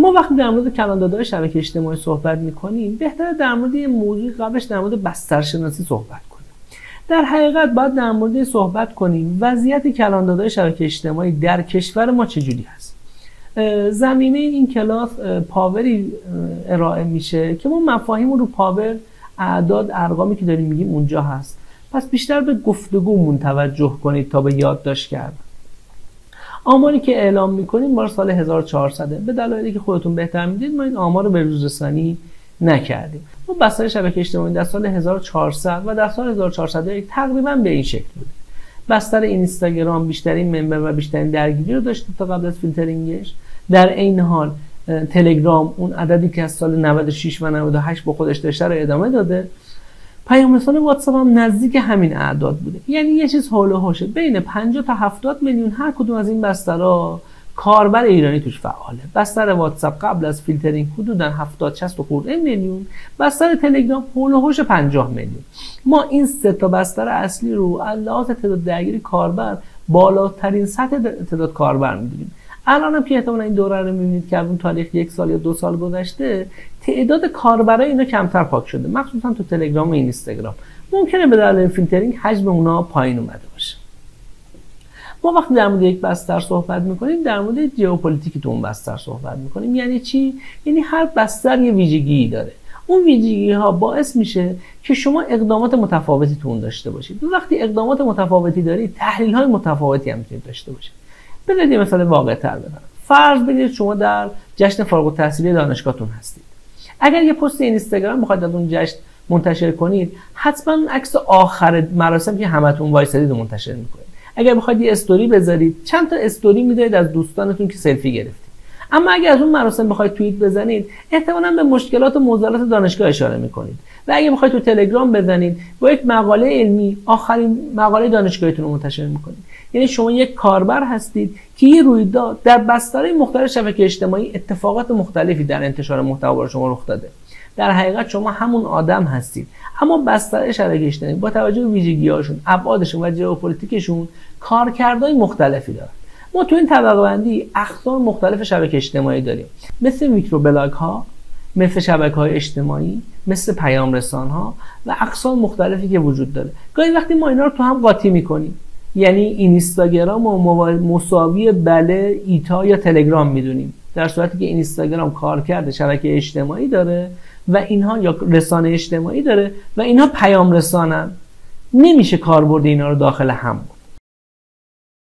ما وقتی در مورد کلاندادهای شبکه اجتماعی صحبت میکنیم بهتره در مورد یه موضوع قبلش در مورد بسترشناسی صحبت کنیم. در حقیقت باید در مورد صحبت کنیم وضعیت کلاندادهای شبکه اجتماعی در کشور ما چجوری هست. زمینه این کلاس پاوری ارائه میشه که ما مفاهیم رو پاور، اعداد، ارقامی که داریم میگیم اونجا هست. پس بیشتر به گفتگومون توجه کنید تا به یادداشت کردن. آماری که اعلام میکنیم مال سال 1400 به دلایلی که خودتون بهتر میدید ما این آمار رو به روز رسانی نکردیم. ما بستر شبکه اجتماعی در سال 1400 و در سال 1401 تقریبا به این شکل بود. بستر اینستاگرام بیشترین ممبر و بیشترین درگیری رو داشته تا قبل از فیلترینگش. در این حال تلگرام اون عددی که از سال 96 و 98 با خودش داشته رو ادامه داده. پیام رسان واتساپ هم نزدیک همین اعداد بوده. یعنی یه چیز حول و حوشه بین 50 تا 70 میلیون هر کدوم از این بسترها کاربر ایرانی توش فعاله. بستر واتساپ قبل از فیلترینگ حدوداً 70 60 خورده میلیون، بستر تلگرام حول و حوش 50 میلیون. ما این سه تا بستر اصلی رو علاوه بر تعداد درگیری کاربر بالاترین سطح تعداد کاربر می‌دونیم. الان هم که احتمالاً این دوره رو می‌بینید که اون تاریخ 1 سال یا 2 سال گذشته تعداد کاربرای اینا کمتر پاک شده، مخصوصا تو تلگرام و اینستاگرام. ممکنه به دلیل فیلترینگ حجم اونها پایین اومده باشه. ما وقتی در مورد یک بستر صحبت می‌کنیم در مورد ژئوپلیتیک تو اون بستر صحبت می‌کنیم. یعنی چی؟ یعنی هر بستر یه ویژگی داره. اون ویژگی‌ها باعث میشه که شما اقدامات متفاوتی تو اون داشته باشید. وقتی اقدامات متفاوتی دارید، تحلیل‌های متفاوتی هم می‌تونید داشته باشید. بذارید یه مثال واقع‌تر بزنم. فرض بگیرید شما در جشن فارغ التحصیلی دانشگاهتون هستید. اگر یه پست اینستاگرام بخواید از اون جشن منتشر کنید، حتما عکس آخر مراسم که همتون وایسادید رو منتشر می‌کنید. اگر بخواید یه استوری بذارید، چند تا استوری می‌ذارید از دوستانتون که سلفی گرفتید. اما اگر از اون مراسم بخواید توییت بزنید، احتمالاً به مشکلات و معضلات دانشگاه اشاره می‌کنید. و اگه بخواید تو تلگرام بزنید، با یک مقاله علمی آخرین مقاله دانشگاهیتون رو منتشر می‌کنید. یعنی شما یک کاربر هستید که یه رویداد در بسترهای مختلف شبکه اجتماعی اتفاقات مختلفی در انتشار محتوا برای شما رخ داده. در حقیقت شما همون آدم هستید، اما بستر شبکه اجتماعی با توجه به ویژگی‌هاشون، ابعادشون و ژئوپلیتیکشون کارکردهای مختلفی داره. ما تو این طبقه بندی اقسام مختلف شبکه اجتماعی داریم، مثل میکرو بلاگ ها، مثل شبکه‌های اجتماعی، مثل پیام رسان ها و اقسام مختلفی که وجود داره. گاهی وقتی ما اینا رو تو هم قاطی می‌کنیم، یعنی اینستاگرام و مساوی بله ایتا یا تلگرام میدونیم، در صورتی که اینستاگرام کارکرد شبکه اجتماعی داره و اینها یا رسانه اجتماعی داره و اینها پیام رسانن. نمیشه کاربرد اینا رو داخل هم بود.